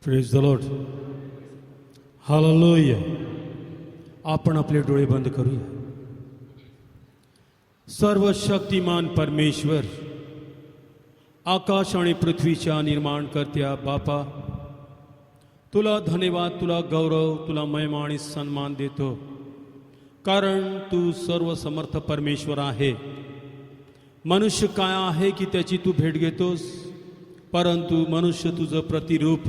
Praise the lord. Hallelujah. आपण आपले डोळे बंद करूया. सर्व शक्तिमान परमेश्वर, आकाश आणि पृथ्वीच्या निर्माणकर्त्या बापा, तुला धन्यवाद, तुला गौरव, तुला महिमा आणि सन्मान देतो, कारण तू सर्व समर्थ परमेश्वर आहे. मनुष्य काय आहे की त्याची तू भेट घेतोस, परंतु मनुष्य तुझं प्रतिरूप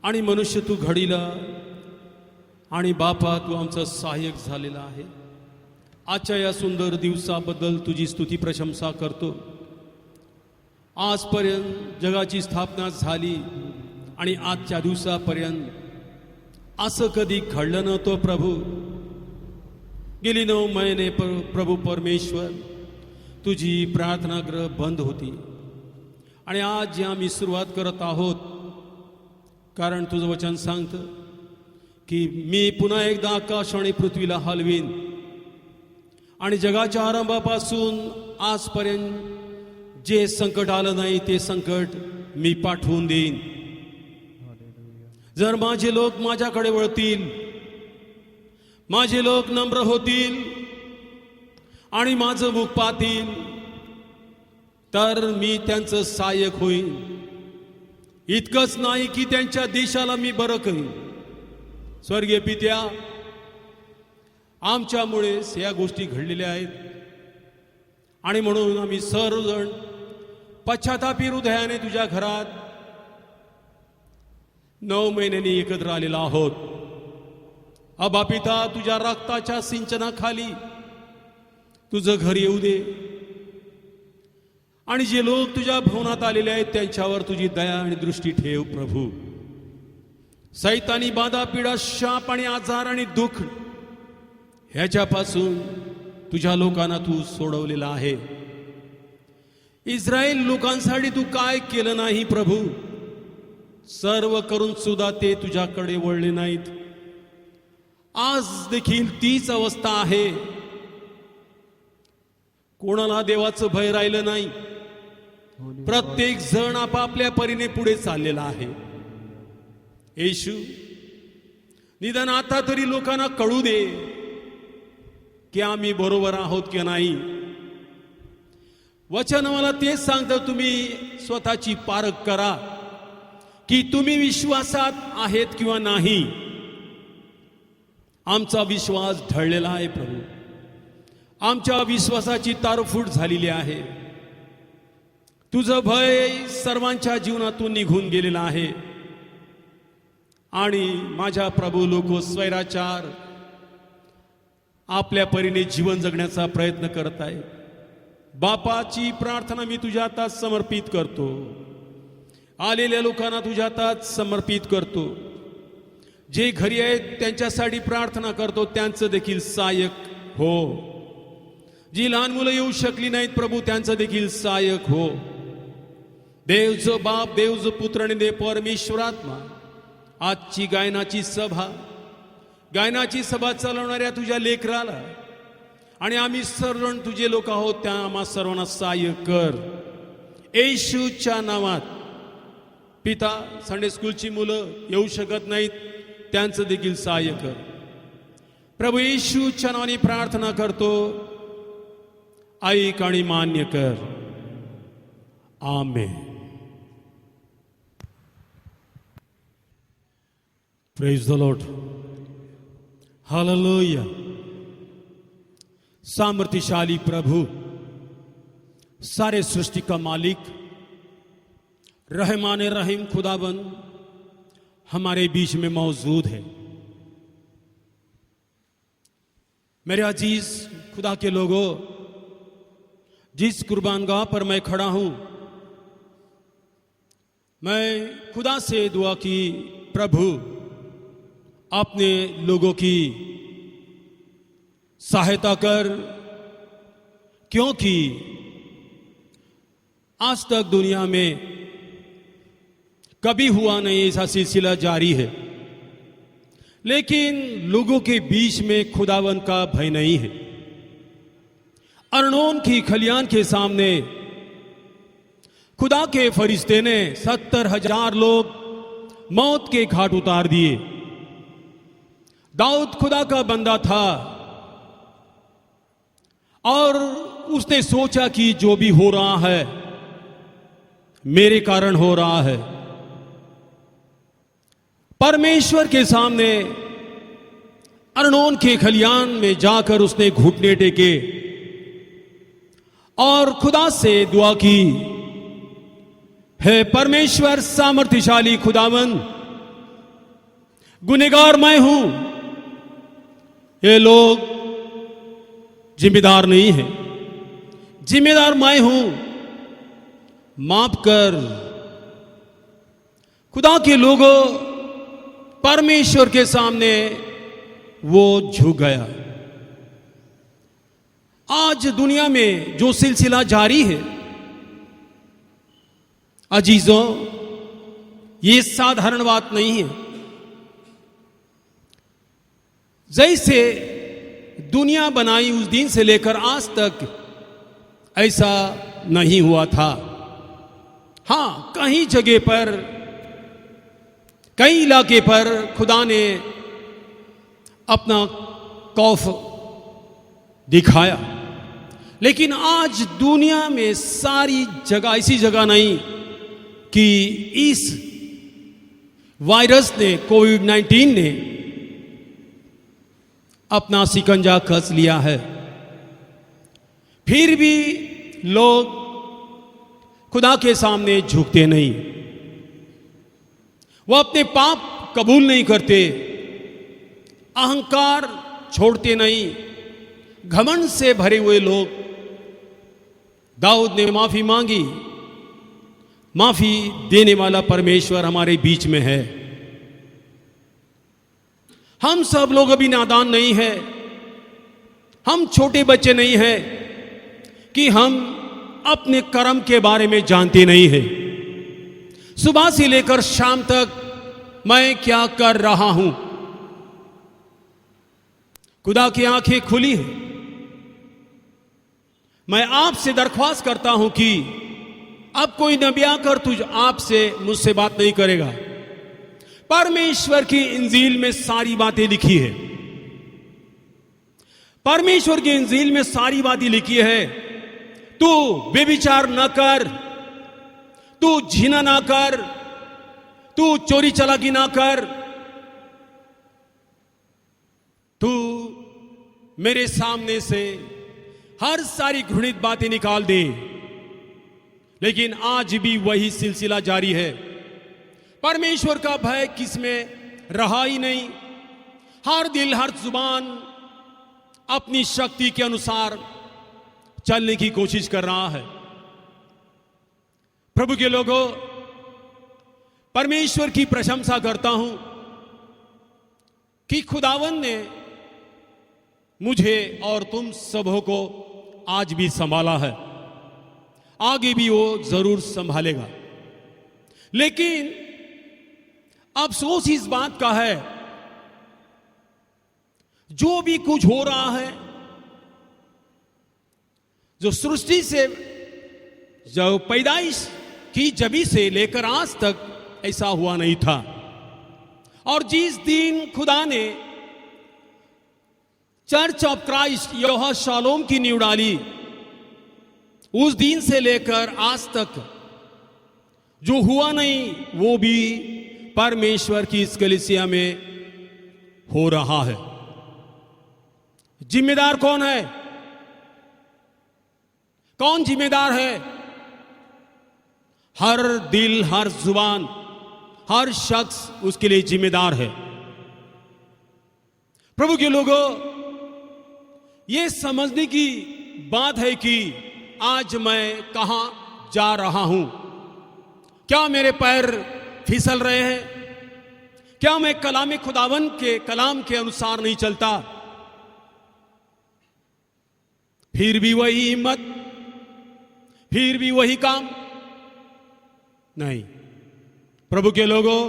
आणि मनुष्य तू घडीला. आणि बापा, तू आमचा सहाय्यक झालेला आहे. आजच्या या सुंदर दिवसाबद्दल तुझी स्तुती प्रशंसा करतो. आजपर्यंत जगाची स्थापना झाली आणि आजच्या दिवसापर्यंत असं कधी घडलं नव्हतं प्रभू. गेली 9 महिने प्रभू परमेश्वर तुझी प्रार्थनागृह बंद होती आणि आज जे आम्ही सुरुवात करत आहोत, कारण तुझं वचन सांगतं की मी पुन्हा एकदा आकाश आणि पृथ्वीला हलवीन आणि जगाच्या आरंभापासून आजपर्यंत जे संकट आलं नाही ते संकट मी पाठवून देईन. जर माझे लोक माझ्याकडे वळतील, माझे लोक नम्र होतील आणि माझं मुख पाहतील, तर मी त्यांचं सहाय्यक होईन. इतकंच नाही की त्यांच्या देशाला मी बरं करीन. स्वर्गीय पित्या, आमच्यामुळे या गोष्टी घडलेल्या आहेत आणि म्हणून आम्ही सर्वजण पश्चातापी हृदयाने तुझ्या घरात 9 महिन्यांनी एकत्र आलेलो आहोत. अबा पिता, तुझ्या रक्ताच्या सिंचनाखाली तुझं घर येऊ दे आणि जे लोक तुझ्या भवनात आलेले आहेत त्यांच्यावर तुझी दया आणि दृष्टी ठेव प्रभू. सैतानी बाधा, पीडा, शाप आणि आजार आणि दुःख ह्याच्यापासून तुझ्या लोकांना तू सोडवलेला आहे. इस्रायल लोकांसाठी तू काय केलं नाही प्रभू, सर्व करून सुद्धा ते तुझ्याकडे वळले नाहीत. आज देखील तीच अवस्था आहे. कोणाला देवाचं भय राहिलं नाही. प्रत्येक जण आपापल्या परीने पुढे चाललेला आहे. येशू, निदान आता तरी लोकांना कळू दे की आम्ही बरोबर आहोत की नाही. वचन मला तेच सांगतं, तुम्ही स्वतःची पारख करा की तुम्ही विश्वासात आहेत किंवा नाही. आमचा विश्वास ढळलेला आहे प्रभू. आमच्या विश्वासाची तारफूट झालेली आहे. तुझं भय सर्वांच्या जीवनातून निघून गेलेला आहे आणि माझ्या प्रभू लोक स्वैराचार आपल्या परीने जीवन जगण्याचा प्रयत्न करत आहे. बापाची प्रार्थना मी तुझ्या हातात समर्पित करतो. आलेल्या लोकांना तुझ्या हातात समर्पित करतो. जे घरी आहेत त्यांच्यासाठी प्रार्थना करतो, त्यांचं देखील सहाय्यक हो. जी लहान मुलं येऊ शकली नाहीत प्रभू, त्यांचं देखील सहाय्यक हो. देवचं बाप, देवचं पुत्र आणि देव परमेश्वरात्मा, आजची गायनाची सभा चालवणाऱ्या तुझ्या लेकराला आणि आम्ही सर्वजण तुझे लोक आहोत, त्या आम्हा सर्वांना सहाय्य कर येशूच्या नावात. पिता, संडे स्कूलची मुलं येऊ शकत नाहीत, त्यांचं देखील सहाय्य कर प्रभू. येशूच्या नावाने प्रार्थना करतो, ऐक आणि मान्य कर. Amen. Praise the lord. Hallelujah. सामर्थ्यशाली प्रभु, सारे सृष्टि का मालिक, रहमान रहीम खुदाबंद हमारे बीच में मौजूद है. मेरे अजीज खुदा के लोगों, जिस कुर्बानगाह पर मैं खड़ा हूं, मैं खुदा से दुआ की, प्रभु अपने लोगों की सहायता कर, क्योंकि आज तक दुनिया में कभी हुआ नहीं ऐसा सिलसिला जारी है, लेकिन लोगों के बीच में खुदावन का भय नहीं है. अर्नोन की खलियान के सामने खुदा के फरिश्ते ने 70,000 लोग मौत के घाट उतार दिए। दाऊद खुदा का बंदा था और उसने सोचा कि जो भी हो रहा है मेरे कारण हो रहा है। परमेश्वर के सामने अर्नोन के खलियान में जाकर उसने घुटने टेके और खुदा से दुआ की, हे परमेश्वर सामर्थ्यशाली खुदावन, गुनहगार मैं हूं, ये लोग जिम्मेदार नहीं है, जिम्मेदार मैं हूं, माफ कर। खुदा के लोगों, परमेश्वर के सामने वो झुक गया। आज दुनिया में जो सिलसिला जारी है अजीजों, ये साधारण बात नहीं है। जैसे दुनिया बनाई उस दिन से लेकर आज तक ऐसा नहीं हुआ था। हां, कहीं जगह पर, कई इलाके पर खुदा ने अपना खौफ दिखाया, लेकिन आज दुनिया में सारी जगह ऐसी जगह नहीं कि इस वायरस ने, कोविड-19 ने अपना शिकंजा कस लिया है। फिर भी लोग खुदा के सामने झुकते नहीं, वो अपने पाप कबूल नहीं करते, अहंकार छोड़ते नहीं, घमंड से भरे हुए लोग। दाऊद ने माफी मांगी, माफी देने वाला परमेश्वर हमारे बीच में है। हम सब लोग अभी नादान नहीं है, हम छोटे बच्चे नहीं हैं कि हम अपने कर्म के बारे में जानते नहीं हैं। सुबह से लेकर शाम तक मैं क्या कर रहा हूं, खुदा की आंखें खुली हैं। मैं आपसे दरख्वास्त करता हूं कि अब कोई नबी आकर आपसे मुझसे बात नहीं करेगा। परमेश्वर की इंजील में सारी बातें लिखी है, परमेश्वर की इंजील में सारी बातें लिखी है। तू बेविचार न कर, तू झीना ना कर, तू चोरी चलाकी ना कर, तू मेरे सामने से हर सारी घृणित बातें निकाल दे। लेकिन आज भी वही सिलसिला जारी है। परमेश्वर का भय किसमें रहा ही नहीं। हर दिल, हर जुबान अपनी शक्ति के अनुसार चलने की कोशिश कर रहा है। प्रभु के लोगों, परमेश्वर की प्रशंसा करता हूं कि खुदावन ने मुझे और तुम सबों को आज भी संभाला है, आगे भी वो जरूर संभालेगा। लेकिन अफसोस इस बात का है, जो भी कुछ हो रहा है, जो सृष्टि से, जो पैदाइश की जबी से लेकर आज तक ऐसा हुआ नहीं था। और जिस दिन खुदा ने church of Christ Jehovah shalom की नींव डाली, उस दिन से लेकर आज तक जो हुआ नहीं वो भी परमेश्वर की इस कलीसिया में हो रहा है। जिम्मेदार कौन है? कौन जिम्मेदार है? हर दिल, हर जुबान, हर शख्स उसके लिए जिम्मेदार है। प्रभु के लोगों, यह समझने की बात है कि आज मैं कहां जा रहा हूं। क्या मेरे पैर फिसल रहे हैं? क्या मैं कलाम खुदावन के कलाम के अनुसार नहीं चलता? फिर भी वही हिम्मत, फिर भी वही काम? नहीं प्रभु के लोगों,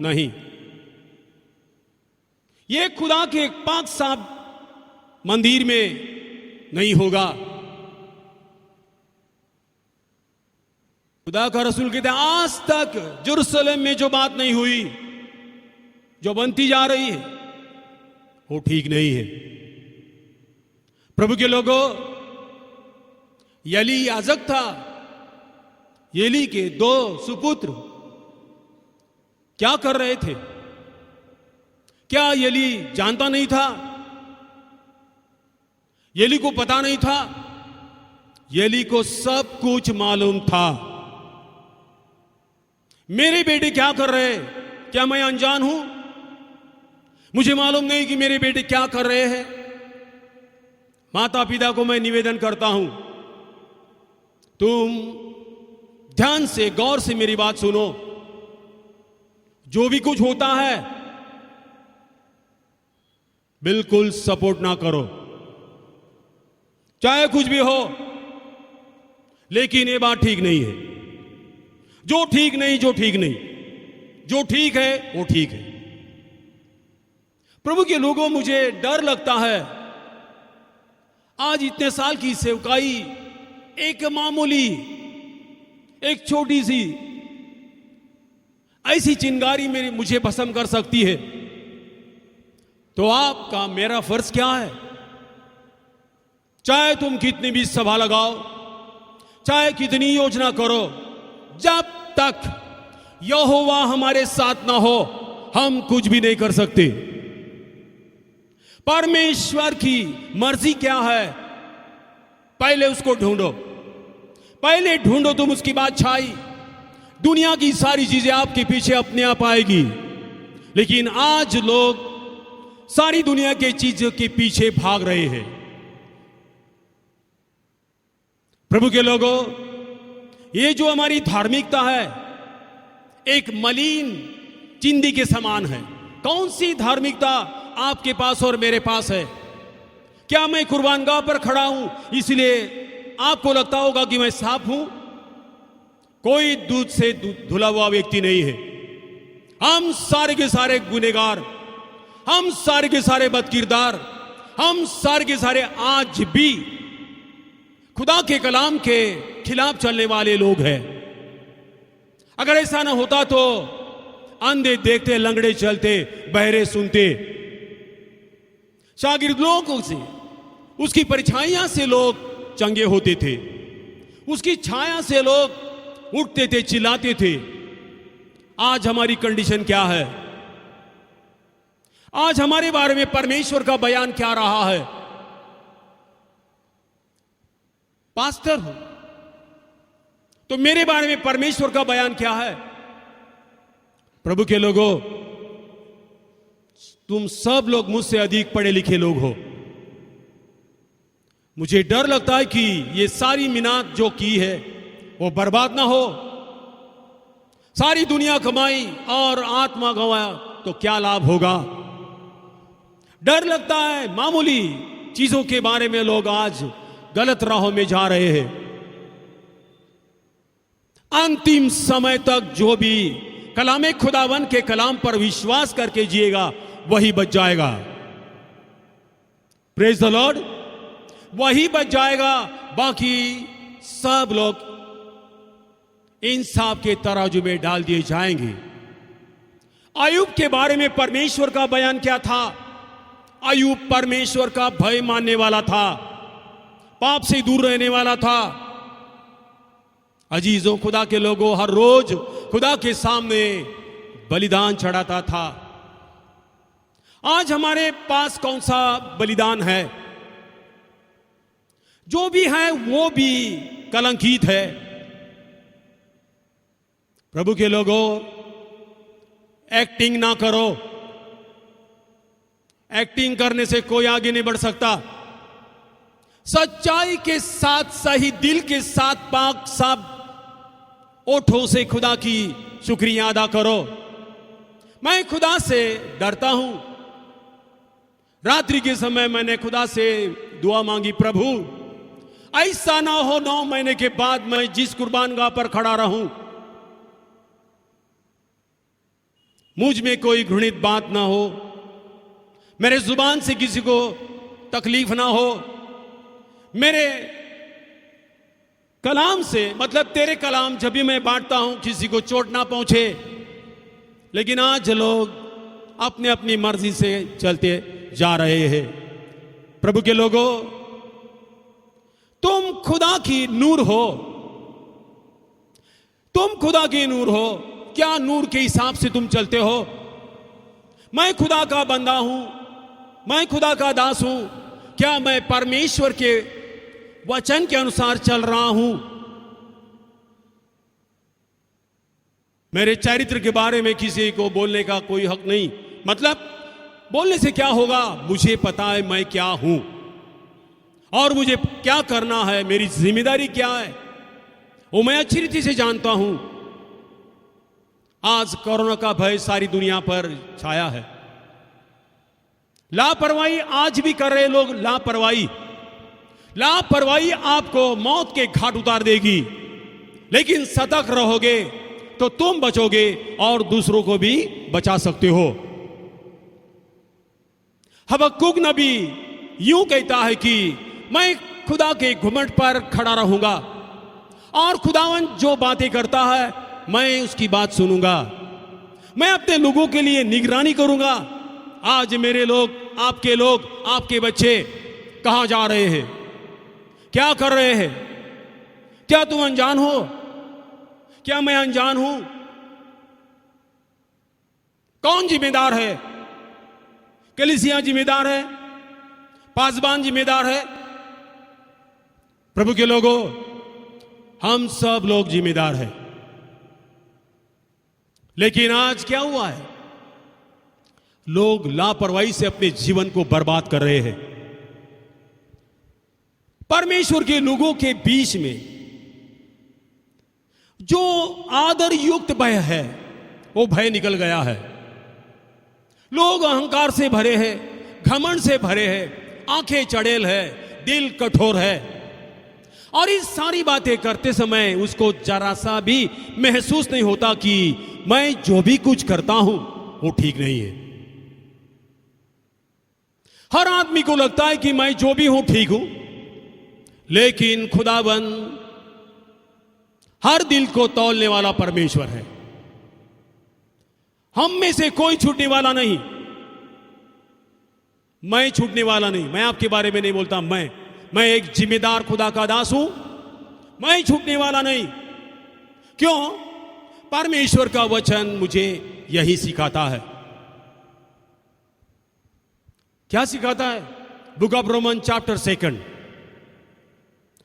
नहीं। ये खुदा के एक पाक साफ मंदिर में नहीं होगा। खुदा का रसूल कहते हैं आज तक यरूशलेम में जो बात नहीं हुई, जो बनती जा रही है, वो ठीक नहीं है। प्रभु के लोगों, एली याजक था, एली के 2 सुपुत्र क्या कर रहे थे? क्या एली जानता नहीं था? एली को पता नहीं था? एली को सब कुछ मालूम था। मेरे बेटे क्या कर रहे हैं? क्या मैं अनजान हूं? मुझे मालूम नहीं कि मेरे बेटे क्या कर रहे हैं? माता पिता को मैं निवेदन करता हूं, तुम ध्यान से गौर से मेरी बात सुनो। जो भी कुछ होता है बिल्कुल सपोर्ट ना करो, चाहे कुछ भी हो, लेकिन ये बात ठीक नहीं है। जो ठीक नहीं, जो ठीक है वो ठीक है। प्रभु के लोगों, मुझे डर लगता है आज इतने साल की सेवकाई एक मामूली, एक छोटी सी ऐसी चिंगारी मुझे भस्म कर सकती है। तो आपका मेरा फर्ज क्या है? चाहे तुम कितनी भी सभा लगाओ, चाहे कितनी योजना करो, जब तक यहोवा हमारे साथ ना हो हम कुछ भी नहीं कर सकते। परमेश्वर की मर्जी क्या है, पहले उसको ढूंढो। पहले ढूंढो तुम उसकी बादशाही, दुनिया की सारी चीजें आपके पीछे अपने आप आएगी। लेकिन आज लोग सारी दुनिया के चीजों के पीछे भाग रहे हैं। प्रभु के लोगों, ये जो हमारी धार्मिकता है एक मलिन चिंदी के समान है। कौन सी धार्मिकता आपके पास और मेरे पास है? क्या मैं कुर्बानगाह पर खड़ा हूं इसलिए आपको लगता होगा कि मैं साफ हूं? कोई दूध से धुला हुआ व्यक्ति नहीं है। हम सारे के सारे गुनहगार, हम सारे के सारे बदकिरदार, हम सारे के सारे आज भी खुदा के कलाम के खिलाफ चलने वाले लोग हैं। अगर ऐसा ना होता तो अंधे देखते, लंगड़े चलते, बहरे सुनते, शागिर्द लोगों से, उसकी परछाइयां से लोग चंगे होते थे, उसकी छाया से लोग उठते थे, चिल्लाते थे। आज हमारी कंडीशन क्या है? आज हमारे बारे में परमेश्वर का बयान क्या रहा है? पास्टर हूं तो मेरे बारे में परमेश्वर का बयान क्या है? प्रभु के लोगों, तुम सब लोग मुझसे अधिक पढ़े लिखे लोग हो। मुझे डर लगता है कि ये सारी मिन्नत जो की है वो बर्बाद ना हो। सारी दुनिया कमाई और आत्मा गंवाया तो क्या लाभ होगा? डर लगता है मामूली चीजों के बारे में लोग आज गलत राहों में जा रहे हैं। अंतिम समय तक जो भी कलामे खुदावन के कलाम पर विश्वास करके जिएगा वही बच जाएगा। प्रेज द लॉर्ड, वही बच जाएगा। बाकी सब लोग इंसाफ के तराजू में डाल दिए जाएंगे। अय्यूब के बारे में परमेश्वर का बयान क्या था? अय्यूब परमेश्वर का भय मानने वाला था, पाप से दूर रहने वाला था। अजीजों, खुदा के लोगों, हर रोज खुदा के सामने बलिदान चढ़ाता था। आज हमारे पास कौन सा बलिदान है? जो भी है वो भी कलंकित है। प्रभु के लोगों, एक्टिंग ना करो। एक्टिंग करने से कोई आगे नहीं बढ़ सकता। सच्चाई के साथ, सही दिल के साथ, पाक साफ ओठों से खुदा की शुक्रिया अदा करो। मैं खुदा से डरता हूं। रात्रि के समय मैंने खुदा से दुआ मांगी, प्रभु ऐसा ना हो 9 महीने के बाद मैं जिस कुर्बानगाह पर खड़ा रहूं, मुझ में कोई घृणित बात ना हो, मेरे जुबान से किसी को तकलीफ ना हो, मेरे कलाम से मतलब तेरे कलाम जब भी मैं बांटता हूं किसी को चोट ना पहुंचे, लेकिन आज लोग अपने अपनी मर्जी से चलते जा रहे हैं। प्रभु के लोगों, तुम खुदा की नूर हो, तुम खुदा की नूर हो। क्या नूर के हिसाब से तुम चलते हो? मैं खुदा का बंदा हूं, मैं खुदा का दास हूं। क्या मैं परमेश्वर के वचन के अनुसार चल रहा हूं? मेरे चरित्र के बारे में किसी को बोलने का कोई हक नहीं। मतलब बोलने से क्या होगा? मुझे पता है मैं क्या हूं और मुझे क्या करना है, मेरी जिम्मेदारी क्या है, वो मैं अच्छी रीति से जानता हूं। आज कोरोना का भय सारी दुनिया पर छाया है। लापरवाही आज भी कर रहे लोग, लापरवाही आपको मौत के घाट उतार देगी। लेकिन सतर्क रहोगे तो तुम बचोगे और दूसरों को भी बचा सकते हो। हबक्कुक नबी यूं कहता है कि मैं खुदा के घुमट पर खड़ा रहूंगा और खुदावन जो बातें करता है मैं उसकी बात सुनूंगा। मैं अपने लोगों के लिए निगरानी करूंगा। आज मेरे लोग, आपके बच्चे कहां जा रहे हैं, क्या कर रहे हैं? क्या तुम अनजान हो? क्या मैं अनजान हूं? कौन जिम्मेदार है? कलीसिया जिम्मेदार है? पासबान जिम्मेदार है? प्रभु के लोगों, हम सब लोग जिम्मेदार हैं। लेकिन आज क्या हुआ है? लोग लापरवाही से अपने जीवन को बर्बाद कर रहे हैं। परमेश्वर के लोगों के बीच में जो आदर युक्त भय है वो भय निकल गया है। लोग अहंकार से भरे हैं, घमंड से भरे हैं, आंखें चड़ेल है, दिल कठोर है और इस सारी बातें करते समय उसको जरा सा भी महसूस नहीं होता कि मैं जो भी कुछ करता हूं वो ठीक नहीं है। हर आदमी को लगता है कि मैं जो भी हूं ठीक हूं, लेकिन खुदाबंद हर दिल को तौलने वाला परमेश्वर है। हम में से कोई छूटने वाला नहीं। मैं छूटने वाला नहीं। मैं आपके बारे में नहीं बोलता। मैं एक जिम्मेदार खुदा का दास हूं। मैं छूटने वाला नहीं। क्यों? परमेश्वर का वचन मुझे यही सिखाता है। क्या सिखाता है? Book of Roman chapter 2,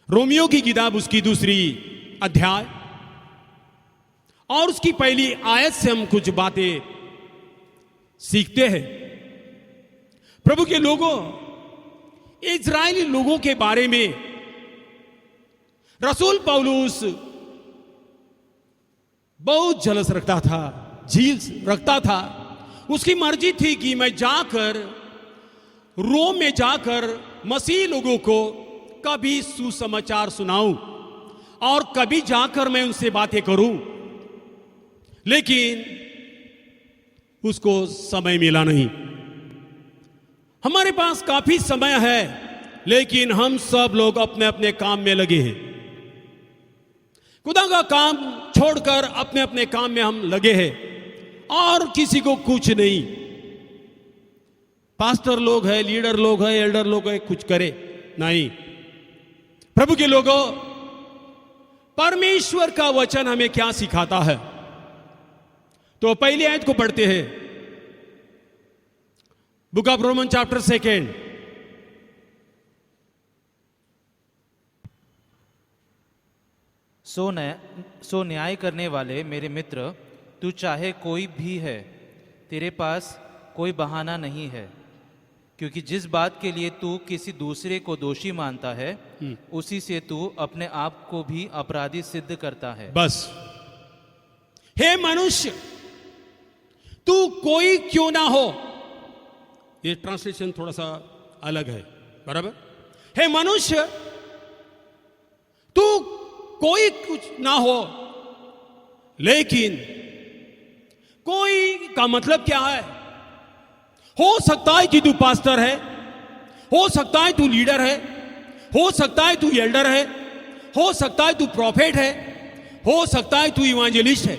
Romeo की किताब उसकी 2 अध्याय और उसकी पहली आयत से हम कुछ बातें सीखते हैं। प्रभु के लोगों, इजरायली लोगों के बारे में रसूल पौलुस बहुत जलस रखता था, झील रखता था। उसकी मर्जी थी कि मैं जाकर रोम में जाकर मसीह लोगों को कभी सुसमाचार सुनाऊं और कभी जाकर मैं उनसे बातें करूं, लेकिन उसको समय मिला नहीं। हमारे पास काफी समय है, लेकिन हम सब लोग अपने अपने काम में लगे हैं। खुदा का काम छोड़कर अपने अपने काम में हम लगे हैं और किसी को कुछ नहीं। पास्टर लोग हैं, लीडर लोग हैं, एल्डर लोग हैं, कुछ करे नहीं। प्रभु के लोगों, परमेश्वर का वचन हमें क्या सिखाता है? तो पहली आयत को पढ़ते हैं, बुक ऑफ रोमन चैप्टर 2। सो न्याय करने वाले मेरे मित्र, तू चाहे कोई भी है, तेरे पास कोई बहाना नहीं है, क्योंकि जिस बात के लिए तू किसी दूसरे को दोषी मानता है उसी से तू अपने आप को भी अपराधी सिद्ध करता है। बस, हे मनुष्य, तू कोई क्यों ना हो। ये ट्रांसलेशन थोड़ा सा अलग है, बराबर? हे मनुष्य, तू कोई कुछ ना हो, लेकिन कोई का मतलब क्या है? हो सकता है कि तू पास्टर है, हो सकता है तू लीडर है, हो सकता है तू एल्डर है, हो सकता है तू प्रॉफेट है, हो सकता है तू इवांजेलिस्ट है,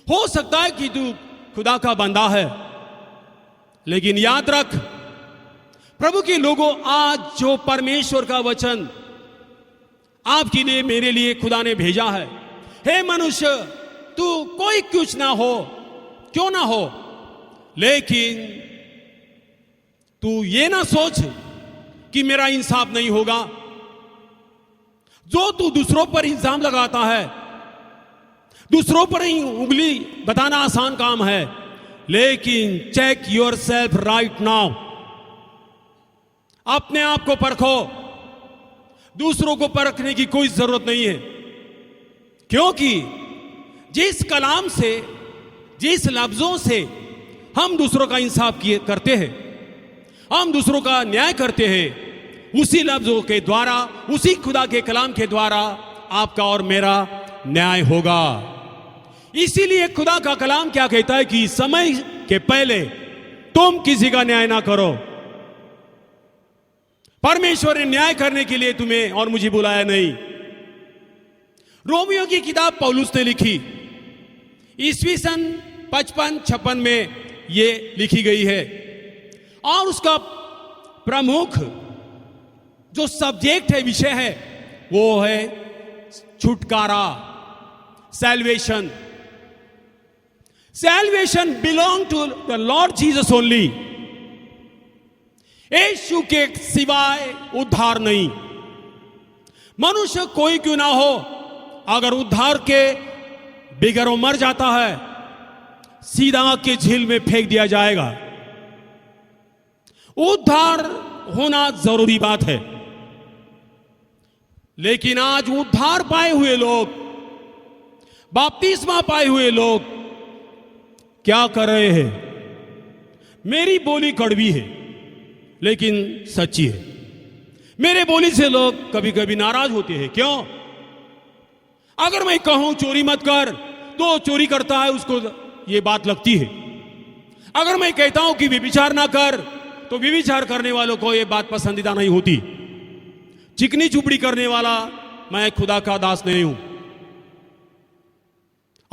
हो सकता है कि तू खुदा का बंदा है, लेकिन याद रख प्रभु के लोगों, आज जो परमेश्वर का वचन आपके लिए मेरे लिए खुदा ने भेजा है, हे मनुष्य, तू कोई कुछ ना हो, क्यों ना हो, लेकिन तू ये ना सोच कि मेरा इंसाफ नहीं होगा। जो तू दूसरों पर इल्जाम लगाता है, दूसरों पर ही उंगली बताना आसान काम है, लेकिन check yourself right now. अपने आप को परखो, दूसरों को परखने की कोई जरूरत नहीं है, क्योंकि जिस कलाम से, जिस लफ्जों से हम दूसरों का इंसाफ करते हैं, हम दूसरों का न्याय करते हैं, उसी लफ्जों के द्वारा, उसी खुदा के कलाम के द्वारा आपका और मेरा न्याय होगा। इसीलिए खुदा का कलाम क्या कहता है कि समय के पहले तुम किसी का न्याय ना करो। परमेश्वर ने न्याय करने के लिए तुम्हें और मुझे बुलाया नहीं। रोमियो की किताब पौलुस ने लिखी, ईस्वी सन 55-56 में ये लिखी गई है, और उसका प्रमुख जो सब्जेक्ट है, विषय है, वो है छुटकारा, salvation. Salvation belong to the lord Jesus only. यीशु के सिवाय उद्धार नहीं। मनुष्य कोई क्यों ना हो, अगर उद्धार के बगैर वो मर जाता है, सीधा आग के झील में फेंक दिया जाएगा। उद्धार होना जरूरी बात है, लेकिन आज उद्धार पाए हुए लोग, बपतिस्मा पाए हुए लोग क्या कर रहे हैं? मेरी बोली कड़वी है लेकिन सच्ची है। मेरे बोली से लोग कभी कभी नाराज होते हैं। क्यों? अगर मैं कहूं चोरी मत कर, तो चोरी करता है, उसको ये बात लगती है। अगर मैं कहता हूं कि व्यभिचार ना कर, तो व्यभिचार करने वालों को ये बात पसंदीदा नहीं होती। चिकनी चुपड़ी करने वाला मैं खुदा का दास नहीं हूं,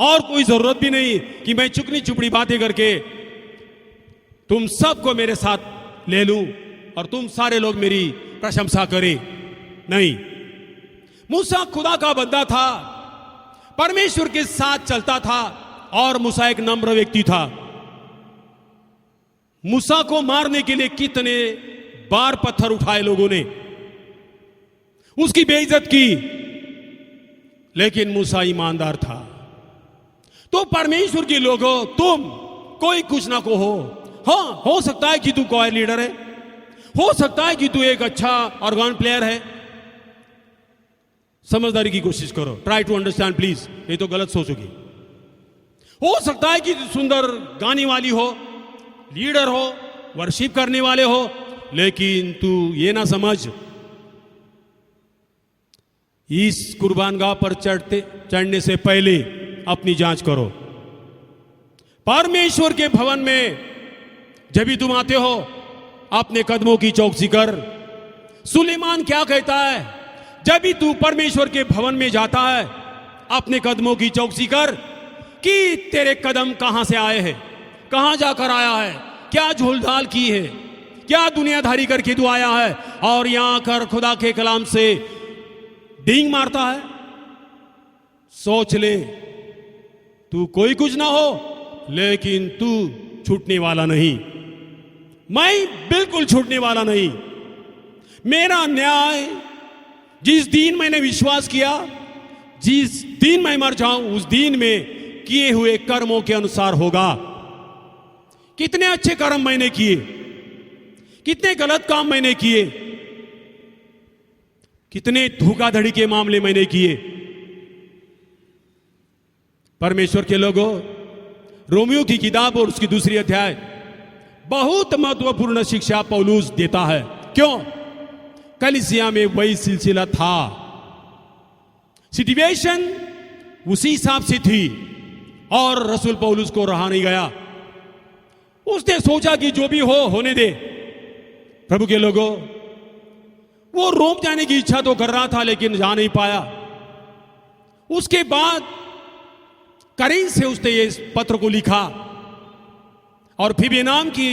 और कोई जरूरत भी नहीं कि मैं चिकनी चुपड़ी बातें करके तुम सबको मेरे साथ ले लूं और तुम सारे लोग मेरी प्रशंसा करें। नहीं, मूसा खुदा का बंदा था, परमेश्वर के साथ चलता था, और मूसा एक नम्र व्यक्ति था। मूसा को मारने के लिए कितने बार पत्थर उठाए लोगों ने, उसकी बेइज्जत की, लेकिन मूसा ईमानदार था। तो परमेश्वर के लोगों, तुम कोई कुछ ना कहो। हाँ, हो सकता है कि तू क्वायर लीडर है, हो सकता है कि तू एक अच्छा ऑर्गन प्लेयर है। समझदारी की कोशिश करो, ट्राई टू अंडरस्टैंड प्लीज, नहीं तो गलत सोचोगी। हो सकता है कि तू सुंदर गाने वाली हो, लीडर हो, वर्शिप करने वाले हो, लेकिन तू ये ना समझ, इस कुर्बानगाह पर चढ़ने से पहले अपनी जांच करो। परमेश्वर के भवन में जब भी तुम आते हो, अपने कदमों की चौकसी कर। सुलेमान क्या कहता है? जब भी तू परमेश्वर के भवन में जाता है, अपने कदमों की चौकसी कर कि तेरे कदम कहां से आए हैं, कहां जाकर आया है, क्या झोलझाल की है, क्या दुनियादारी करके तू आया है, और यहां आकर खुदा के कलाम से डींग मारता है। सोच ले, तू कोई कुछ ना हो, लेकिन तू छूटने वाला नहीं। मैं बिल्कुल छूटने वाला नहीं। मेरा न्याय जिस दिन मैंने विश्वास किया, जिस दिन मैं मर जाऊं, उस दिन में किए हुए कर्मों के अनुसार होगा। कितने अच्छे कर्म मैंने किए, कितने गलत काम मैंने किए, कितने धोखाधड़ी के मामले मैंने किए। परमेश्वर के लोगों, रोमियो की किताब और उसकी दूसरी अध्याय बहुत महत्वपूर्ण शिक्षा पौलुस देता है। क्यों? कलीसिया में वही सिलसिला था, सिचुएशन उसी हिसाब से थी, और रसूल पौलुस को रहा नहीं गया। उसने सोचा कि जो भी हो होने दे। प्रभु के लोगों, वो रोम जाने की इच्छा तो कर रहा था लेकिन जा नहीं पाया। उसके बाद करीन से उसने ये पत्र को लिखा और फीबे नाम की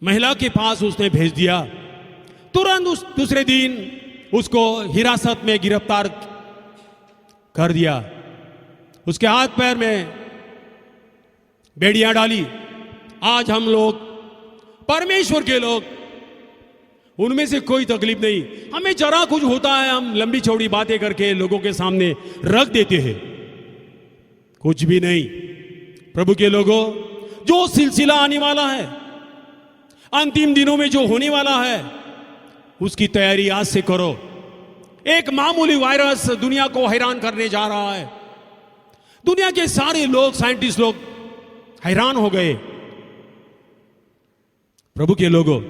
महिला के पास उसने भेज दिया। तुरंत उस दूसरे दिन उसको हिरासत में गिरफ्तार कर दिया, उसके हाथ पैर में बेड़ियां डाली। आज हम लोग परमेश्वर के लोग, उनमें से कोई तकलीफ नहीं, हमें जरा कुछ होता है हम लंबी चौड़ी बातें करके लोगों के सामने रख देते हैं, कुछ भी नहीं। प्रभु के लोगों, जो सिलसिला आने वाला है, अंतिम दिनों में जो होने वाला है, उसकी तैयारी आज से करो। एक मामूली वायरस दुनिया को हैरान करने जा रहा है। दुनिया के सारे लोग, साइंटिस्ट लोग हैरान हो गए। प्रभु के लोगों,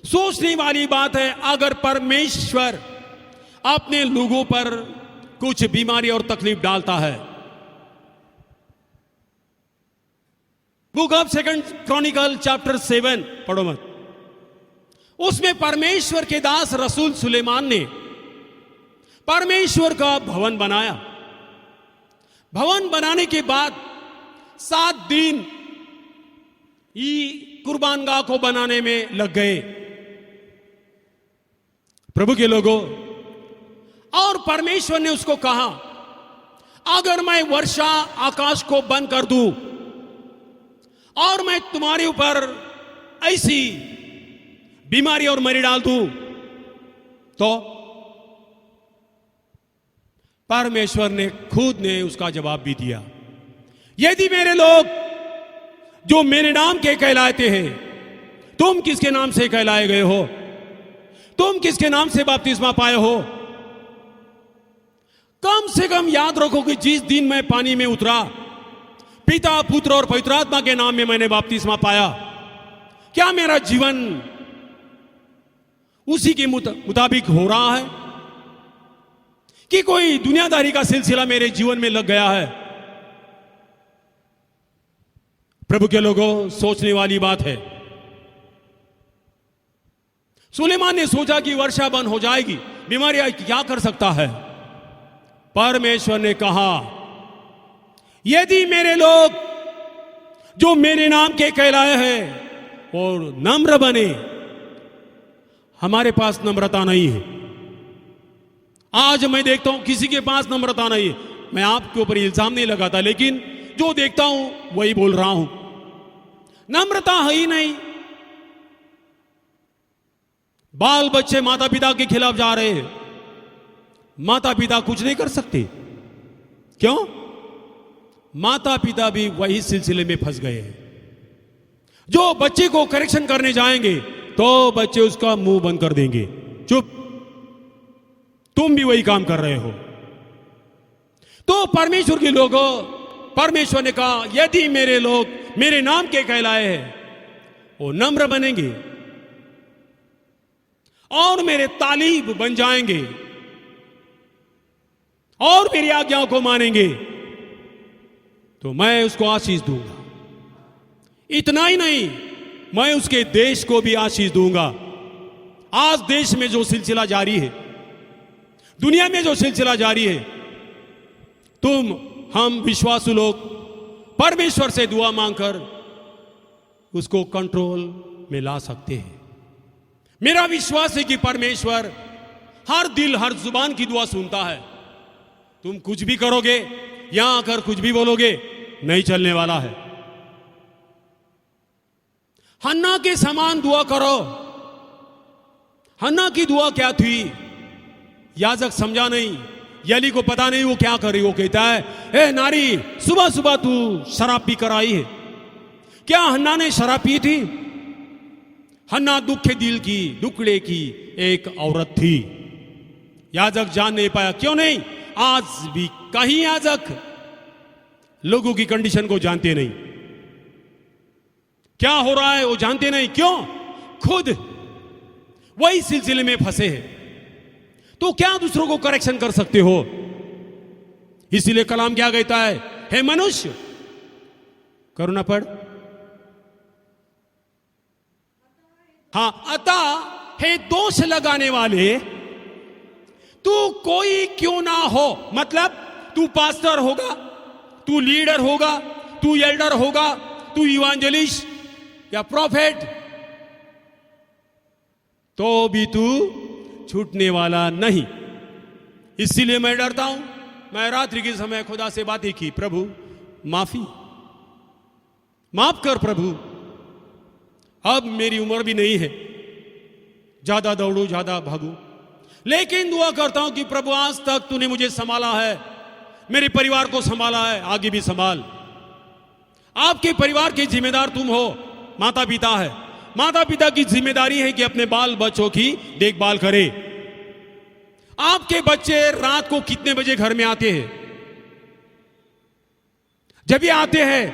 सोचने वाली बात है, अगर परमेश्वर अपने लोगों पर कुछ बीमारी और तकलीफ डालता है। Book of second Chronicle chapter 7 पढ़ो मत। उसमें परमेश्वर के दास रसूल सुलेमान ने परमेश्वर का भवन बनाया। भवन बनाने के बाद 7 दिन कुर्बानगाह को बनाने में लग गए। प्रभु के लोगों, और परमेश्वर ने उसको कहा, अगर मैं वर्षा आकाश को बंद कर दूं और मैं तुम्हारे ऊपर ऐसी बीमारी और मरी डाल दूं, तो परमेश्वर ने खुद ने उसका जवाब भी दिया, यदि मेरे लोग जो मेरे नाम के कहलाते हैं, तुम किसके नाम से कहलाए गए हो? तुम किसके नाम से बपतिस्मा पाए हो? कम से कम याद रखो कि जिस दिन मैं पानी में उतरा, पिता, पुत्र और पवित्र आत्मा के नाम में मैंने बपतिस्मा पाया। क्या मेरा जीवन उसी के मुताबिक हो रहा है कि कोई दुनियादारी का सिलसिला मेरे जीवन में लग गया है? प्रभु के लोगों, सोचने वाली बात है। सुलेमान ने सोचा कि वर्षा बंद हो जाएगी, बीमारी क्या कर सकता है? परमेश्वर ने कहा, यदि मेरे लोग जो मेरे नाम के कहलाए हैं और नम्र बने, हमारे पास नम्रता नहीं है। आज मैं देखता हूं किसी के पास नम्रता नहीं है। मैं आपके ऊपर इल्जाम नहीं लगाता, लेकिन जो देखता हूं वही बोल रहा हूं। नम्रता है ही नहीं। बाल बच्चे माता पिता के खिलाफ जा रहे हैं, माता पिता कुछ नहीं कर सकते। क्यों? माता पिता भी वही सिलसिले में फंस गए हैं। जो बच्चे को करेक्शन करने जाएंगे तो बच्चे उसका मुंह बंद कर देंगे, चुप, तुम भी वही काम कर रहे हो। तो परमेश्वर के लोगों, परमेश्वर ने कहा, यदि मेरे लोग मेरे नाम के कहलाए हैं, वो नम्र बनेंगे और मेरे तालीब बन जाएंगे और मेरी आज्ञाओं को मानेंगे, तो मैं उसको आशीष दूंगा। इतना ही नहीं, मैं उसके देश को भी आशीष दूंगा। आज देश में जो सिलसिला जारी है, दुनिया में जो सिलसिला जारी है, हम विश्वासु लोग परमेश्वर से दुआ मांगकर उसको कंट्रोल में ला सकते हैं। मेरा विश्वास है कि परमेश्वर हर दिल, हर जुबान की दुआ सुनता है। तुम कुछ भी करोगे, यहां आकर कुछ भी बोलोगे, नहीं चलने वाला है। हन्ना के समान दुआ करो। हन्ना की दुआ क्या थी? याजक समझा नहीं, यली को पता नहीं वो क्या कर रही। वो कहता है, ए नारी, सुबह सुबह तू शराब पी कर आई है। क्या हन्ना ने शराब पी थी? हन्ना दुखे दिल की, टुकड़े की एक औरत थी। याजक जान नहीं पाया। क्यों नहीं? आज भी कहीं याजक लोगों की कंडीशन को जानते नहीं, क्या हो रहा है वो जानते नहीं। क्यों? खुद वही सिलसिले में फंसे हैं। तो क्या दूसरों को करेक्शन कर सकते हो? इसीलिए कलाम क्या कहता है, हे मनुष्य, करुणा पढ़। हाँ, अतः हे दोष लगाने वाले, तू कोई क्यों ना हो, मतलब तू पास्टर होगा, तू लीडर होगा, तू एल्डर होगा, तू इवांजेलिस्ट या प्रॉफेट, तो भी तू छूटने वाला नहीं। इसीलिए मैं डरता हूं। मैं रात्रि के समय खुदा से बातें की, प्रभु माफ कर प्रभु, अब मेरी उम्र भी नहीं है, ज्यादा दौड़ू ज्यादा भागू, लेकिन दुआ करता हूं कि प्रभु आज तक तूने मुझे संभाला है, मेरे परिवार को संभाला है, आगे भी संभाल। आपके परिवार के जिम्मेदार तुम हो, माता पिता है, माता पिता की जिम्मेदारी है कि अपने बाल बच्चों की देखभाल करे। आपके बच्चे रात को कितने बजे घर में आते हैं? जब ये आते हैं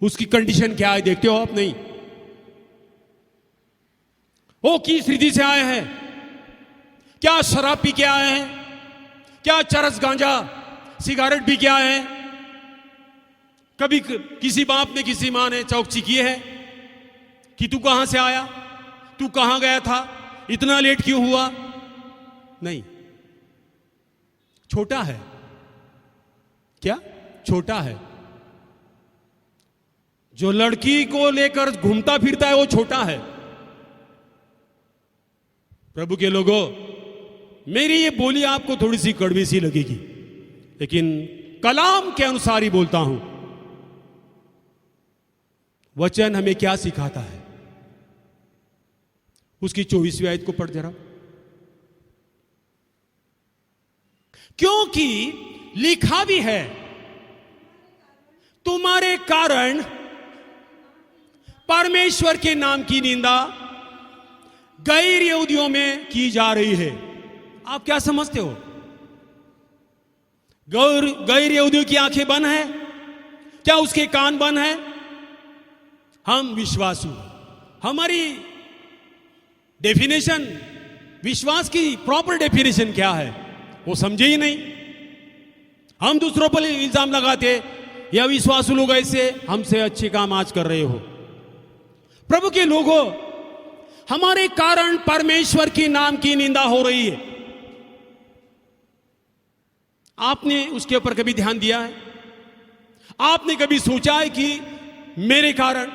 उसकी कंडीशन क्या है देखते हो आप? नहीं। वो किस रीति से आए हैं? क्या शराब पी के आए हैं? क्या चरस गांजा सिगारेट पी के आए हैं? कभी किसी बाप ने किसी मां ने चौकसी की है कि तू कहां से आया, तू कहां गया था, इतना लेट क्यों हुआ? नहीं। छोटा है, क्या छोटा है? जो लड़की को लेकर घूमता फिरता है वो छोटा है। प्रभु के लोगों, मेरी ये बोली आपको थोड़ी सी कड़वी सी लगेगी, लेकिन कलाम के अनुसार ही बोलता हूं। वचन हमें क्या सिखाता है? उसकी 24वीं आयत को पढ़ जरा। क्योंकि लिखा भी है, तुम्हारे कारण परमेश्वर के नाम की निंदा गैर यहूदियों में की जा रही है। आप क्या समझते हो? गैर यहूदियों की आंखें बंद है क्या? उसके कान बंद है? हम विश्वासु, हमारी डेफिनेशन, विश्वास की प्रॉपर डेफिनेशन क्या है वो समझे ही नहीं। हम दूसरों पर इल्जाम लगाते, या विश्वासु लोग ऐसे हमसे अच्छे काम आज कर रहे हो। प्रभु के लोगों, हमारे कारण परमेश्वर के नाम की निंदा हो रही है। आपने उसके ऊपर कभी ध्यान दिया है? आपने कभी सोचा है कि मेरे कारण,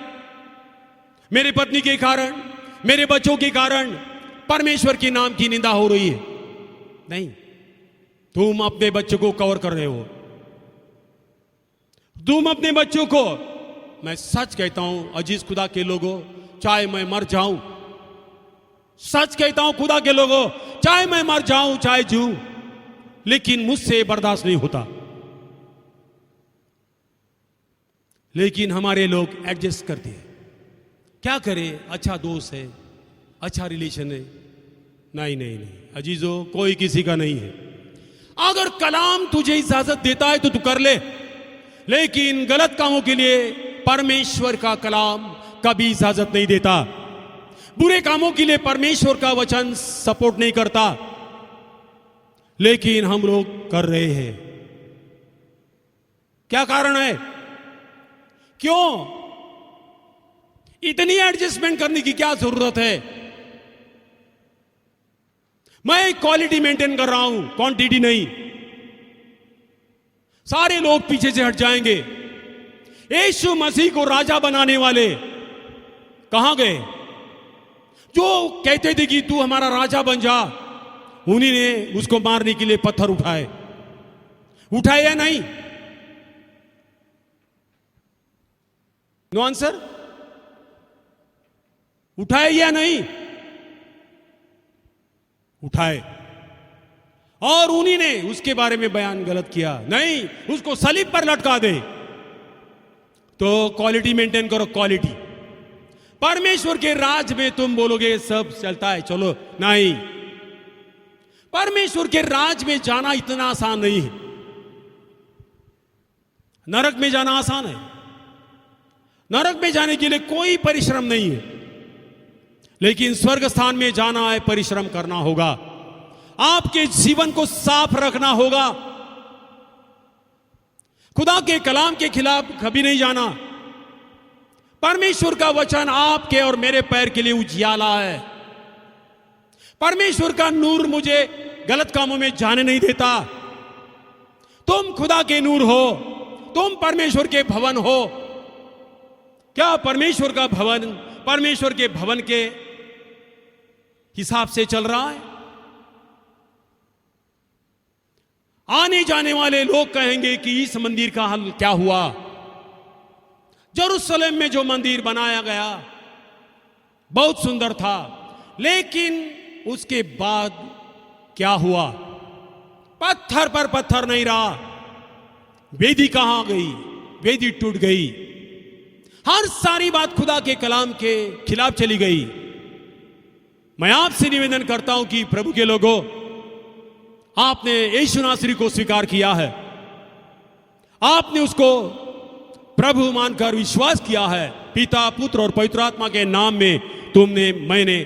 मेरे पत्नी के कारण, मेरे बच्चों के कारण परमेश्वर के नाम की निंदा हो रही है? नहीं। तुम अपने बच्चों को कवर कर रहे हो। तुम अपने बच्चों को, मैं सच कहता हूं अजीज खुदा के लोगों, चाहे मैं मर जाऊं, सच कहता हूं खुदा के लोगों, चाहे मैं मर जाऊं चाहे जीऊं, लेकिन मुझसे बर्दाश्त नहीं होता। लेकिन हमारे लोग एडजस्ट करते हैं। क्या करें? अच्छा दोस्त है, अच्छा रिलेशन है। नहीं नहीं नहीं अजीजों, कोई किसी का नहीं है। अगर कलाम तुझे इजाजत देता है तो तू कर ले, लेकिन गलत कामों के लिए परमेश्वर का कलाम कभी इजाजत नहीं देता। बुरे कामों के लिए परमेश्वर का वचन सपोर्ट नहीं करता, लेकिन हम लोग कर रहे हैं। क्या कारण है? क्यों इतनी एडजस्टमेंट करने की क्या जरूरत है? मैं क्वालिटी मेंटेन कर रहा हूं, क्वांटिटी नहीं। सारे लोग पीछे से हट जाएंगे। यीशु मसीह को राजा बनाने वाले कहां गए? जो कहते थे कि तू हमारा राजा बन जा, उन्हीं ने उसको मारने के लिए पत्थर उठाए या नहीं? No answer. उठाए या नहीं? उठाए। और उन्हीं ने उसके बारे में बयान गलत किया। नहीं, उसको सलीब पर लटका दे। तो क्वालिटी मेंटेन करो, क्वालिटी। परमेश्वर के राज में तुम बोलोगे सब चलता है, चलो, नहीं। परमेश्वर के राज में जाना इतना आसान नहीं है। नरक में जाना आसान है। नरक में जाने के लिए कोई परिश्रम नहीं है, लेकिन स्वर्ग स्थान में जाना है, परिश्रम करना होगा। आपके जीवन को साफ रखना होगा। खुदा के कलाम के खिलाफ कभी नहीं जाना। परमेश्वर का वचन आपके और मेरे पैर के लिए उजियाला है। परमेश्वर का नूर मुझे गलत कामों में जाने नहीं देता। तुम खुदा के नूर हो, तुम परमेश्वर के भवन हो। क्या परमेश्वर का भवन परमेश्वर के भवन के हिसाब से चल रहा है? आने जाने वाले लोग कहेंगे कि इस मंदिर का हाल क्या हुआ। जेरूशलेम में जो मंदिर बनाया गया बहुत सुंदर था, लेकिन उसके बाद क्या हुआ? पत्थर पर पत्थर नहीं रहा। वेदी कहां गई? वेदी टूट गई। हर सारी बात खुदा के कलाम के खिलाफ चली गई। मैं आपसे निवेदन करता हूं कि प्रभु के लोगों, आपने यीशु नासरी को स्वीकार किया है, आपने उसको प्रभु मानकर विश्वास किया है। पिता, पुत्र और पवित्र आत्मा के नाम में मैंने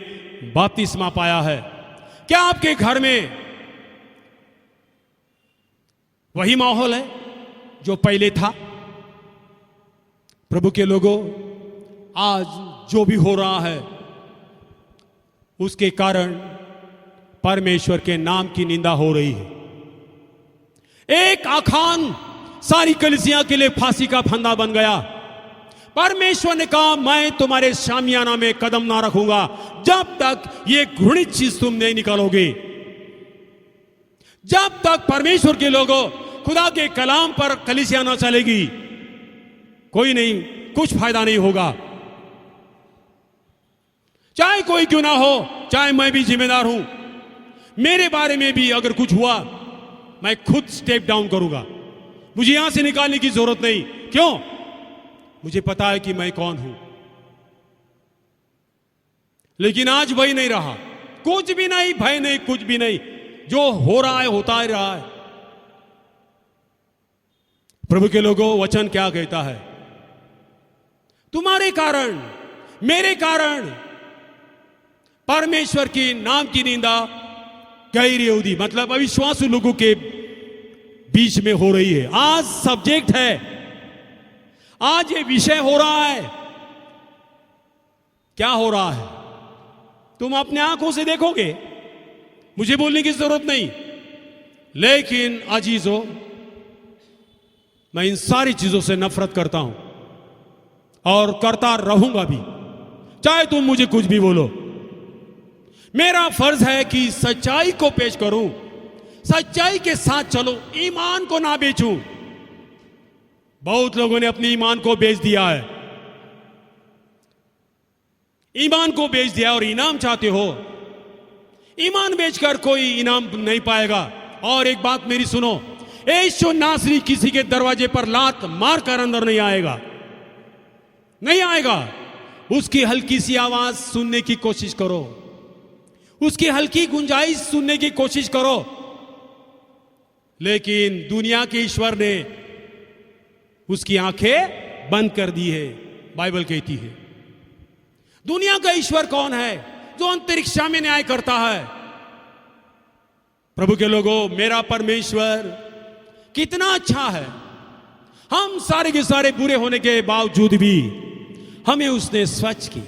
बपतिस्मा पाया है। क्या आपके घर में वही माहौल है जो पहले था? प्रभु के लोगों, आज जो भी हो रहा है उसके कारण परमेश्वर के नाम की निंदा हो रही है। एक आखान सारी कलीसिया के लिए फांसी का फंदा बन गया। परमेश्वर ने कहा, मैं तुम्हारे शामियाना में कदम ना रखूंगा जब तक ये घृणित चीज तुम नहीं निकालोगे। जब तक परमेश्वर के लोगों खुदा के कलाम पर कलीसिया ना चलेगी, कोई नहीं, कुछ फायदा नहीं होगा। चाहे कोई क्यों ना हो, चाहे मैं भी जिम्मेदार हूं, मेरे बारे में भी अगर कुछ हुआ मैं खुद स्टेप डाउन करूंगा। मुझे यहां से निकालने की जरूरत नहीं। क्यों? मुझे पता है कि मैं कौन हूं। लेकिन आज वही नहीं रहा। कुछ भी नहीं, भय नहीं, कुछ भी नहीं। जो हो रहा है होता ही रहा है। प्रभु के लोगों, वचन क्या कहता है? तुम्हारे कारण, मेरे कारण परमेश्वर की नाम की निंदा गैर यहूदी मतलब अविश्वासी लोगों के बीच में हो रही है। आज सब्जेक्ट है, आज ये विषय हो रहा है। क्या हो रहा है तुम अपने आंखों से देखोगे, मुझे बोलने की जरूरत नहीं। लेकिन अजीजों, मैं इन सारी चीजों से नफरत करता हूं और करता रहूंगा भी, चाहे तुम मुझे कुछ भी बोलो। मेरा फर्ज है कि सच्चाई को पेश करूं, सच्चाई के साथ चलो, ईमान को ना बेचूं। बहुत लोगों ने अपने ईमान को बेच दिया है। ईमान को बेच दिया और इनाम चाहते हो। ईमान बेचकर कोई इनाम नहीं पाएगा। और एक बात मेरी सुनो, यीशु नासरी किसी के दरवाजे पर लात मारकर अंदर नहीं आएगा, नहीं आएगा। उसकी हल्की सी आवाज सुनने की कोशिश करो, उसकी हल्की गुंजाइश सुनने की कोशिश करो। लेकिन दुनिया के ईश्वर ने उसकी आंखें बंद कर दी है। बाइबल कहती है दुनिया का ईश्वर कौन है? जो अंतरिक्ष में न्याय करता है। प्रभु के लोगों, मेरा परमेश्वर कितना अच्छा है। हम सारे के सारे बुरे होने के बावजूद भी हमें उसने स्वच्छ किया,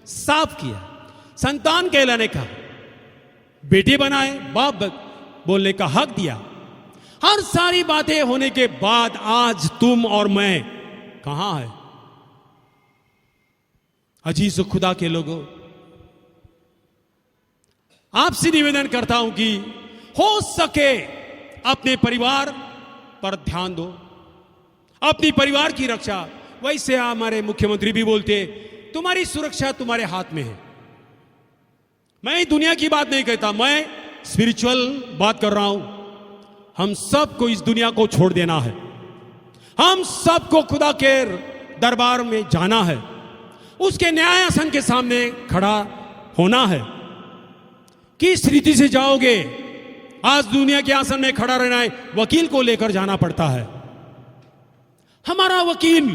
साफ किया, संतान कहलाने का, बेटे बनाए, बाप बोलने का हक दिया। हर सारी बातें होने के बाद आज तुम और मैं कहां है? अजीज खुदा के लोगों, आपसे निवेदन करता हूं कि हो सके अपने परिवार पर ध्यान दो, अपनी परिवार की रक्षा। वैसे हमारे मुख्यमंत्री भी बोलते, तुम्हारी सुरक्षा तुम्हारे हाथ में है। मैं दुनिया की बात नहीं कहता, मैं स्पिरिचुअल बात कर रहा हूं। हम सबको इस दुनिया को छोड़ देना है। हम सबको खुदा के दरबार में जाना है, उसके न्यायासन के सामने खड़ा होना है। किस रीति से जाओगे? आज दुनिया के आसन में खड़ा रहना है, वकील को लेकर जाना पड़ता है। हमारा वकील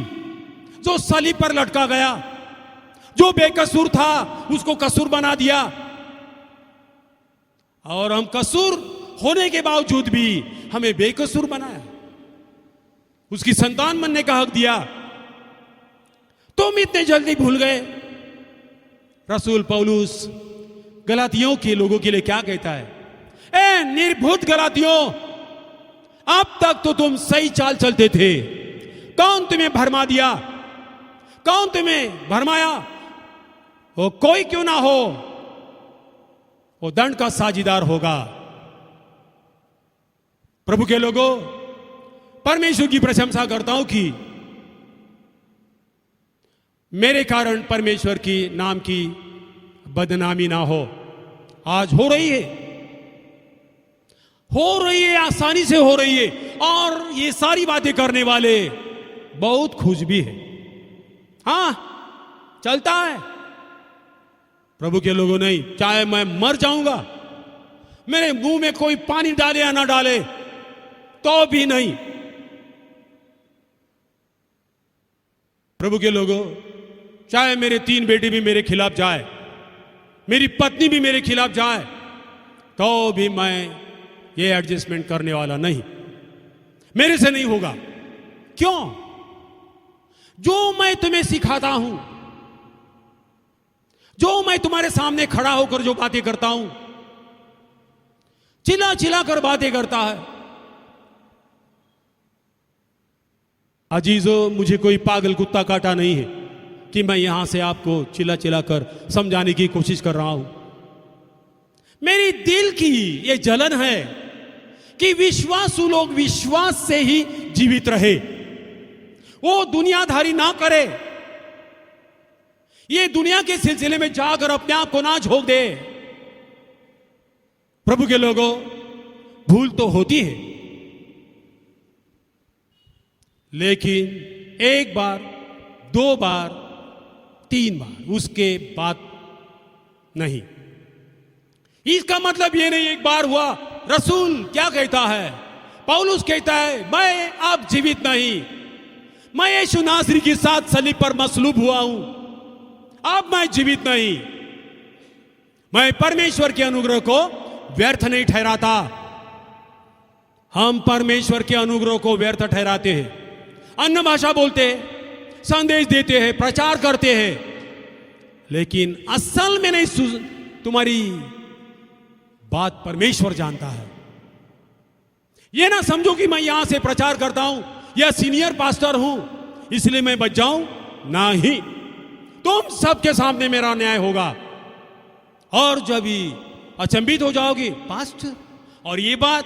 जो सलीब पर लटका गया, जो बेकसूर था उसको कसूर बना दिया, और हम कसूर होने के बावजूद भी हमें बेकसूर बनाया, उसकी संतान बनने का हक दिया। तुम इतने जल्दी भूल गए। रसूल पौलुस गलातियों के लोगों के लिए क्या कहता है? ए निर्बुद्ध गलातियों, अब तक तो तुम सही चाल चलते थे, कौन तुम्हें भरमा दिया? कौन तुम्हें भरमाया? वो कोई क्यों ना हो, वो दंड का साझीदार होगा। प्रभु के लोगों, परमेश्वर की प्रशंसा करता हूं कि मेरे कारण परमेश्वर की नाम की बदनामी ना हो। आज हो रही है, आसानी से हो रही है, और ये सारी बातें करने वाले बहुत खुश भी है। हां, चलता है। प्रभु के लोगों, नहीं, चाहे मैं मर जाऊंगा, मेरे मुंह में कोई पानी डाले या ना डाले तो भी नहीं। प्रभु के लोगों, चाहे मेरे 3 बेटे भी मेरे खिलाफ जाए, मेरी पत्नी भी मेरे खिलाफ जाए, तो भी मैं ये एडजस्टमेंट करने वाला नहीं। मेरे से नहीं होगा। क्यों? जो मैं तुम्हें सिखाता हूं, जो मैं तुम्हारे सामने खड़ा होकर जो बातें करता हूं, चिल्ला चिल्ला कर बातें करता है। अजीजों, मुझे कोई पागल कुत्ता काटा नहीं है कि मैं यहां से आपको चिल्ला चिल्ला कर समझाने की कोशिश कर रहा हूं। मेरी दिल की ये जलन है कि विश्वासु लोग विश्वास से ही जीवित रहे, वो दुनियादारी ना करे, ये दुनिया के सिलसिले में जाकर अपने आप को ना झोंक दे। प्रभु के लोगों, भूल तो होती है, लेकिन 1 बार, 2 बार, 3 बार, उसके बाद नहीं। इसका मतलब ये नहीं 1 बार हुआ। रसूल क्या कहता है? पौलुस कहता है, मैं अब जीवित नहीं, मैं यीशु नासरी के साथ सलीब पर मसलूब हुआ हूं, अब मैं जीवित नहीं। मैं परमेश्वर के अनुग्रह को व्यर्थ नहीं ठहराता। हम परमेश्वर के अनुग्रह को व्यर्थ ठहराते हैं, अन्य भाषा बोलते हैं, संदेश देते हैं, प्रचार करते हैं, लेकिन असल में नहीं। तुम्हारी बात परमेश्वर जानता है। यह ना समझो कि मैं यहां से प्रचार करता हूं या सीनियर पास्टर हूं इसलिए मैं बच जाऊं, ना ही। तुम सबके सामने मेरा न्याय होगा और जब भी अचंभित हो जाओगे, पास्टर, और ये बात,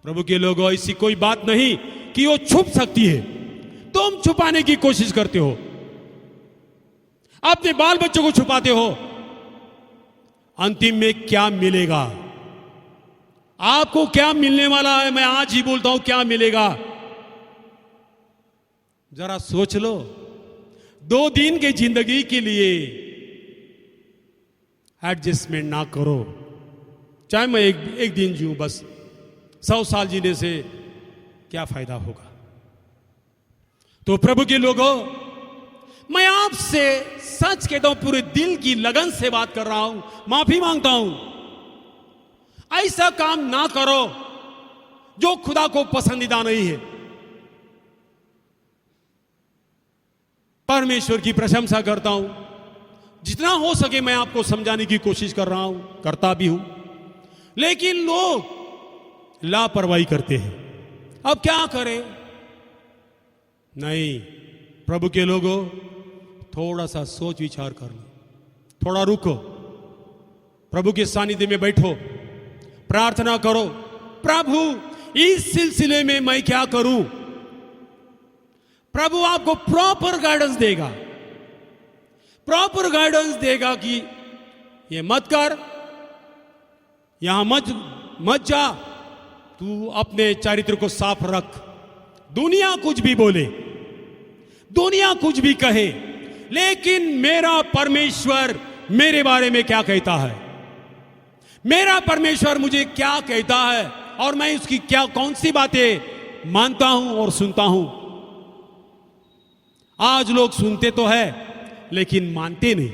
प्रभु के लोगों, ऐसी कोई बात नहीं कि वो छुप सकती है। तुम छुपाने की कोशिश करते हो, अपने बाल बच्चों को छुपाते हो। अंतिम में क्या मिलेगा? आपको क्या मिलने वाला है? मैं आज ही बोलता हूं, क्या मिलेगा? जरा सोच लो। 2 दिन की जिंदगी के लिए एडजस्टमेंट ना करो। चाहे मैं एक दिन जीऊं, बस 100 साल जीने से क्या फायदा होगा? तो प्रभु के लोगों, मैं आपसे सच कहता हूं, पूरे दिल की लगन से बात कर रहा हूं, माफी मांगता हूं। ऐसा काम ना करो जो खुदा को पसंदीदा नहीं है। परमेश्वर की प्रशंसा करता हूं, जितना हो सके मैं आपको समझाने की कोशिश कर रहा हूं, करता भी हूं, लेकिन लोग लापरवाही करते हैं। अब क्या करें? नहीं, प्रभु के लोगों, थोड़ा सा सोच विचार कर लो, थोड़ा रुको, प्रभु के सानिध्य में बैठो, प्रार्थना करो, प्रभु इस सिलसिले में मैं क्या करूं? प्रभु आपको प्रॉपर गाइडेंस देगा, प्रॉपर गाइडेंस देगा कि ये मत कर, यहां मत जा, तू अपने चरित्र को साफ रख। दुनिया कुछ भी बोले, दुनिया कुछ भी कहे, लेकिन मेरा परमेश्वर मेरे बारे में क्या कहता है? मेरा परमेश्वर मुझे क्या कहता है और मैं उसकी कौन सी बातें मानता हूं और सुनता हूं। आज लोग सुनते तो है लेकिन मानते नहीं।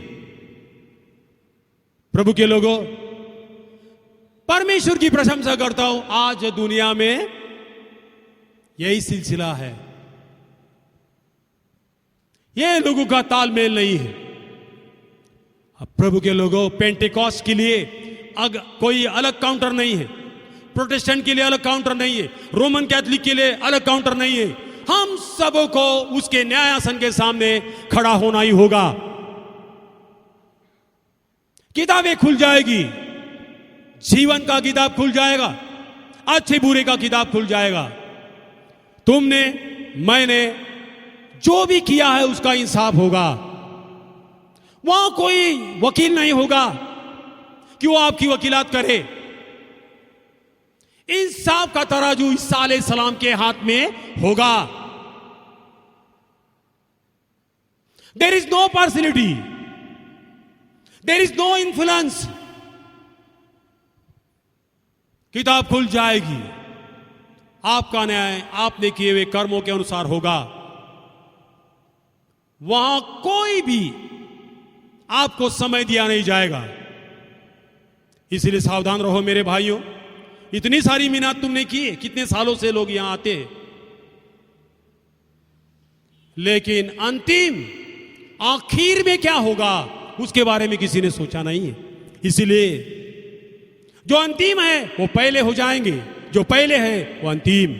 प्रभु के लोगों, परमेश्वर की प्रशंसा करता हूं, आज दुनिया में यही सिलसिला है। ये लोगों का तालमेल नहीं है। अब प्रभु के लोगों, पेंटेकॉस्ट के लिए कोई अलग काउंटर नहीं है, प्रोटेस्टेंट के लिए अलग काउंटर नहीं है, रोमन कैथोलिक के लिए अलग काउंटर नहीं है। हम सबों को उसके न्यायासन के सामने खड़ा होना ही होगा। किताबें खुल जाएगी, जीवन का किताब खुल जाएगा, अच्छे बुरे का किताब खुल जाएगा। तुमने, मैंने जो भी किया है उसका इंसाफ होगा। वहां कोई वकील नहीं होगा कि वो आपकी वकीलात करे। इंसाफ का तराजू ईसा अलैहिस्सलाम के हाथ में होगा। There is no partiality, there is no influence. किताब खुल जाएगी, आपका न्याय आपने किए हुए कर्मों के अनुसार होगा। वहां कोई भी आपको समय दिया नहीं जाएगा। इसलिए सावधान रहो मेरे भाइयों। इतनी सारी मिन्नत तुमने की, कितने सालों से लोग यहां आते हैं, लेकिन अंतिम आखिर में क्या होगा उसके बारे में किसी ने सोचा नहीं है। इसलिए जो अंतिम है वो पहले हो जाएंगे, जो पहले है वो अंतिम।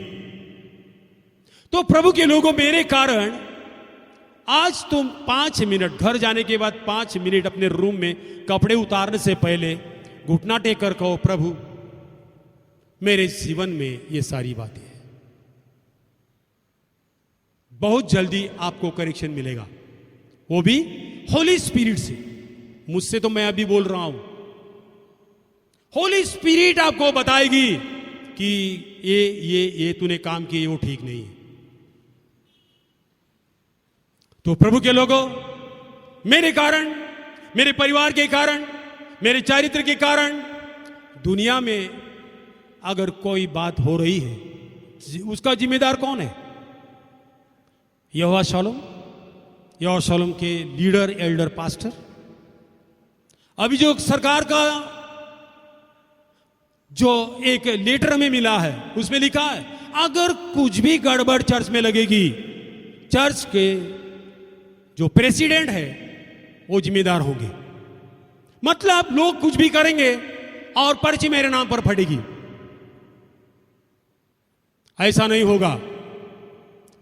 तो प्रभु के लोगों, मेरे कारण आज तुम 5 मिनट, घर जाने के बाद 5 मिनट अपने रूम में कपड़े उतारने से पहले घुटना टेक कर कहो, प्रभु मेरे जीवन में ये सारी बातें हैं। बहुत जल्दी आपको करेक्शन मिलेगा, वो भी होली स्पिरिट से। मुझसे तो मैं अभी बोल रहा हूं, होली स्पिरिट आपको बताएगी कि ये तूने काम किए, वो ठीक नहीं है। तो प्रभु के लोगों, मेरे कारण, मेरे परिवार के कारण, मेरे चारित्र के कारण दुनिया में अगर कोई बात हो रही है, उसका जिम्मेदार कौन है? यहोवा शालोम के लीडर, एल्डर, पास्टर। अभी जो सरकार का जो एक लेटर में मिला है उसमें लिखा है, अगर कुछ भी गड़बड़ चर्च में लगेगी, चर्च के जो प्रेसिडेंट है वो जिम्मेदार होंगे। मतलब लोग कुछ भी करेंगे और पर्ची मेरे नाम पर फटेगी। ऐसा नहीं होगा।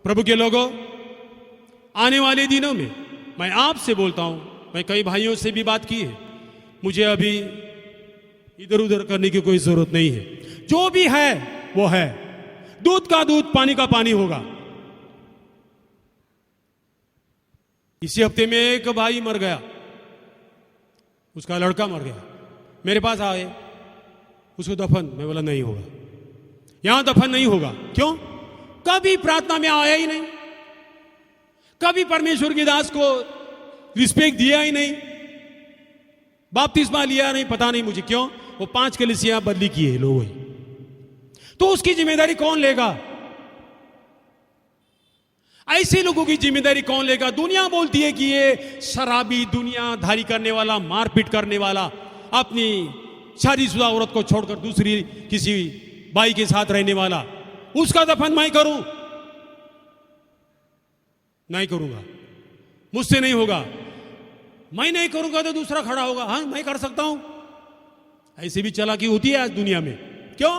प्रभु के लोगों, आने वाले दिनों में मैं आपसे बोलता हूं, मैं कई भाइयों से भी बात की है, मुझे अभी इधर उधर करने की कोई जरूरत नहीं है। जो भी है वो है, दूध का दूध, पानी का पानी होगा। इसी हफ्ते में एक भाई मर गया, उसका लड़का मर गया, मेरे पास आए, उसको दफन, मैं बोला नहीं होगा, यहां दफन नहीं होगा। क्यों? कभी प्रार्थना में आया ही नहीं, कभी परमेश्वर की दास को रिस्पेक्ट दिया ही नहीं, बपतिस्मा लिया नहीं, पता नहीं मुझे क्यों। वो 5 कलीसिया बदली किए लोगों, तो उसकी जिम्मेदारी कौन लेगा? ऐसे लोगों की जिम्मेदारी कौन लेगा? दुनिया बोलती है कि ये शराबी, दुनियादारी करने वाला, मारपीट करने वाला, अपनी शादीशुदा औरत को छोड़कर दूसरी किसी बाई के साथ रहने वाला, उसका दफन मैं करूं? नहीं करूंगा, मुझसे नहीं होगा। मैं नहीं करूंगा तो दूसरा खड़ा होगा, हाँ मैं कर सकता हूं। ऐसे भी चालाकी होती है आज दुनिया में। क्यों?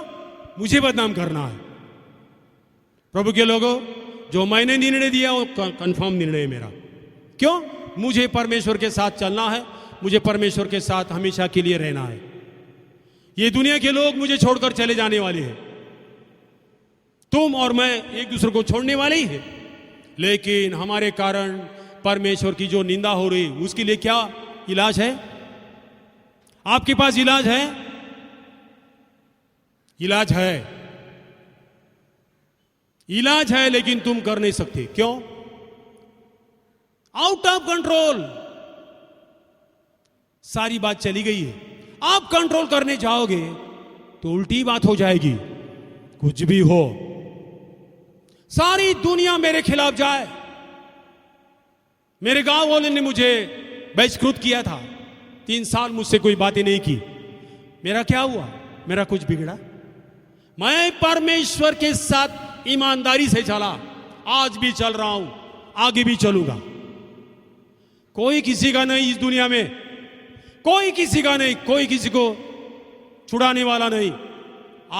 मुझे बदनाम करना है। प्रभु के लोगों, जो मैंने निर्णय दिया वो कंफर्म निर्णय है मेरा। क्यों? मुझे परमेश्वर के साथ चलना है, मुझे परमेश्वर के साथ हमेशा के लिए रहना है। ये दुनिया के लोग मुझे छोड़कर चले जाने वाले हैं, तुम और मैं एक दूसरे को छोड़ने वाले ही हैं, लेकिन हमारे कारण परमेश्वर की जो निंदा हो रही, उसके लिए क्या इलाज है? आपके पास इलाज है? इलाज है, इलाज है, लेकिन तुम कर नहीं सकते। क्यों? आउट ऑफ कंट्रोल सारी बात चली गई है। आप कंट्रोल करने जाओगे तो उल्टी बात हो जाएगी। कुछ भी हो, सारी दुनिया मेरे खिलाफ जाए। मेरे गांव वाले ने मुझे बहिष्कृत किया था, 3 साल मुझसे कोई बातें नहीं की। मेरा क्या हुआ? मेरा कुछ बिगड़ा? मैं परमेश्वर के साथ ईमानदारी से चला, आज भी चल रहा हूं, आगे भी चलूंगा। कोई किसी का नहीं इस दुनिया में, कोई किसी का नहीं, कोई किसी को छुड़ाने वाला नहीं।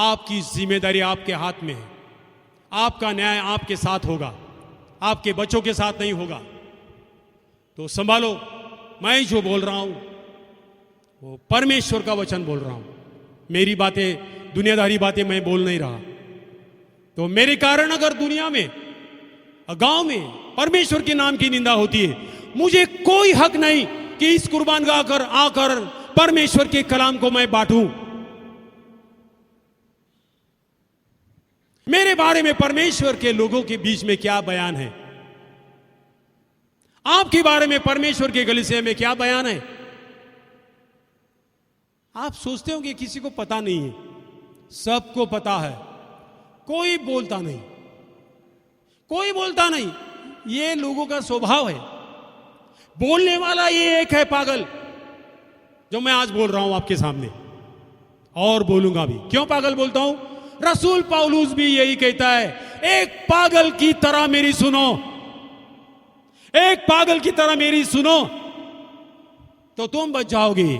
आपकी जिम्मेदारी आपके हाथ में है। आपका न्याय आपके साथ होगा, आपके बच्चों के साथ नहीं होगा। तो संभालो। मैं जो बोल रहा हूं वो परमेश्वर का वचन बोल रहा हूं। मेरी बातें, दुनियादारी बातें मैं बोल नहीं रहा। तो मेरे कारण अगर दुनिया में, गांव में परमेश्वर के नाम की निंदा होती है, मुझे कोई हक नहीं कि इस कुर्बान गाह कर आकर परमेश्वर के कलाम को मैं बांटूं। मेरे बारे में परमेश्वर के लोगों के बीच में क्या बयान है, आपके बारे में परमेश्वर के कलीसिया में क्या बयान है। आप सोचते हो कि किसी को पता नहीं है, सबको पता है। कोई बोलता नहीं, कोई बोलता नहीं। ये लोगों का स्वभाव है। बोलने वाला ये एक है पागल, जो मैं आज बोल रहा हूं आपके सामने, और बोलूंगा भी। क्यों पागल बोलता हूं? रसूल पौलुस भी यही कहता है, एक पागल की तरह मेरी सुनो, एक पागल की तरह मेरी सुनो, तो तुम बच जाओगे।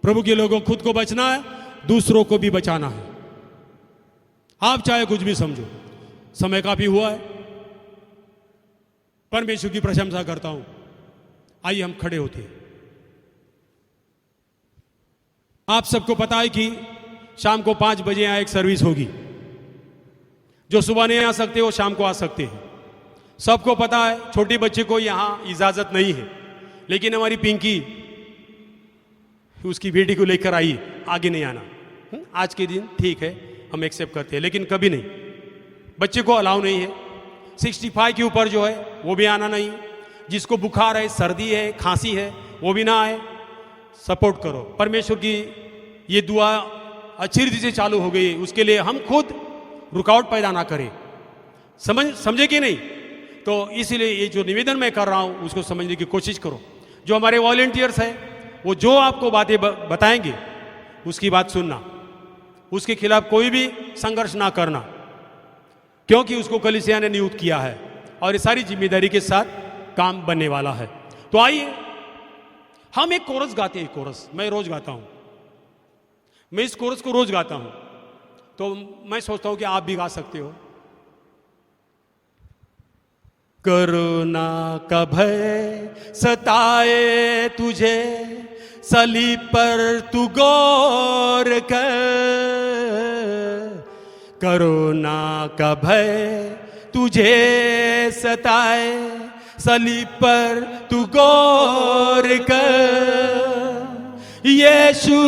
प्रभु के लोगों, खुद को बचना है, दूसरों को भी बचाना है। आप चाहे कुछ भी समझो। समय काफी हुआ है। परमेश्वर की प्रशंसा करता हूं। आइए हम खड़े होते हैं। आप सबको पता है कि शाम को 5 बजे यहां एक सर्विस होगी। जो सुबह नहीं आ सकते वो शाम को आ सकते हैं। सबको पता है छोटे बच्चे को यहां इजाजत नहीं है, लेकिन हमारी पिंकी उसकी बेटी को लेकर आई, आगे नहीं आना। आज के दिन ठीक है, हम एक्सेप्ट करते हैं, लेकिन कभी नहीं। बच्चे को अलाउ नहीं है। 65 के ऊपर जो है वो भी आना नहीं। जिसको बुखार है, सर्दी है, खांसी है, वो भी ना आए। सपोर्ट करो। परमेश्वर की ये दुआ अच्छी रीति से चालू हो गई है, उसके लिए हम खुद रुकावट पैदा ना करें। समझे कि नहीं? तो इसीलिए ये जो निवेदन मैं कर रहा हूं उसको समझने की कोशिश करो। जो हमारे वॉलेंटियर्स हैं वो जो आपको बातें बताएंगे उसकी बात सुनना, उसके खिलाफ कोई भी संघर्ष ना करना, क्योंकि उसको कलीसिया ने नियुक्त किया है और ये सारी जिम्मेदारी के साथ काम बनने वाला है। तो आइए हम एक कोरस गाते हैं। कोरस मैं रोज गाता हूं। मैं इस कोरस को रोज गाता हूं, तो मैं सोचता हूं कि आप भी गा सकते हो। करुणा का भय सताए तुझे, सलीब पर तू गौर कर। करुणा का भय तुझे सताए, सलीब पर तू गौर कर। यीशु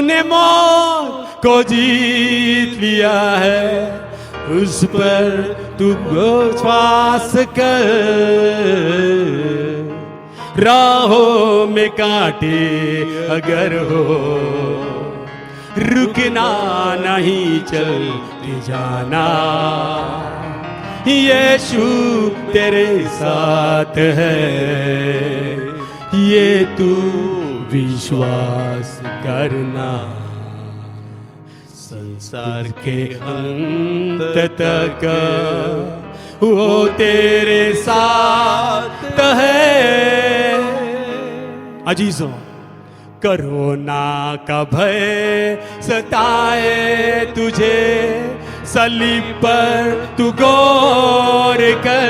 ने मौत को जीत लिया है, उस पर तू विश्वास कर। राहों में कांटे अगर हो, रुकना नहीं, चलते जाना। यीशु तेरे साथ है, ये तू विश्वास करना। संसार के अंत तक वो तेरे साथ है। अजीजों, करुणा का भय सताए तुझे, सलीब पर तू गौर कर।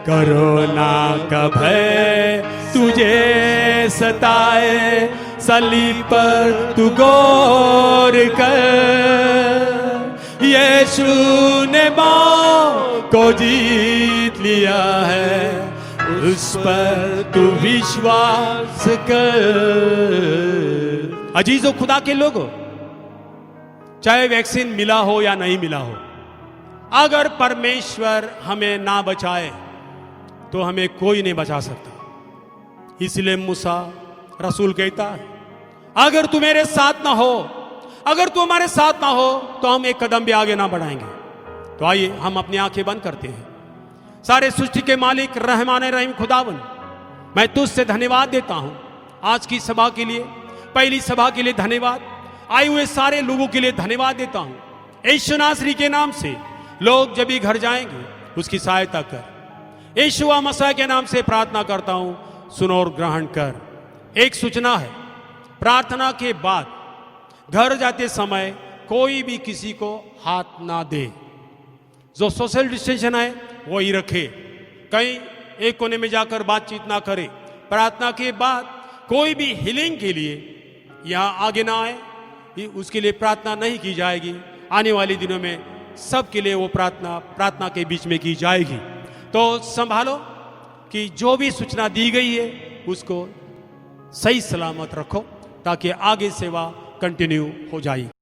करुणा का भय तुझे सताए, सलीब पर तू गौर कर। यीशु ने मौत को जीत लिया है, उस पर तू विश्वास कर। अजीजों, खुदा के लोगों, चाहे वैक्सीन मिला हो या नहीं मिला हो, अगर परमेश्वर हमें ना बचाए तो हमें कोई नहीं बचा सकता। इसलिए मूसा रसूल कहता है, अगर तू मेरे साथ ना हो, अगर तू हमारे साथ ना हो तो हम एक कदम भी आगे ना बढ़ाएंगे। तो आइए हम अपनी आंखें बंद करते हैं। सारे सृष्टि के मालिक रहमान रहीम खुदावन, मैं तुझसे धन्यवाद देता हूं आज की सभा के लिए, पहली सभा के लिए धन्यवाद, आए हुए सारे लोगों के लिए धन्यवाद देता हूं। यीशु नासरी के नाम से लोग जब भी घर जाएंगे उसकी सहायता कर। यीशु मसीह के नाम से प्रार्थना करता हूं, सुनो और ग्रहण कर। एक सूचना है, प्रार्थना के बाद घर जाते समय कोई भी किसी को हाथ ना दे। जो सोशल डिस्टेंशन है वो ही रखे, कहीं एक कोने में जाकर बातचीत ना करे। प्रार्थना के बाद कोई भी हीलिंग के लिए यहाँ आगे ना आए, उसके लिए प्रार्थना नहीं की जाएगी। आने वाले दिनों में सबके लिए वो प्रार्थना के बीच में की जाएगी। तो संभालो कि जो भी सूचना दी गई है उसको सही सलामत रखो, ताकि आगे सेवा कंटिन्यू हो जाए।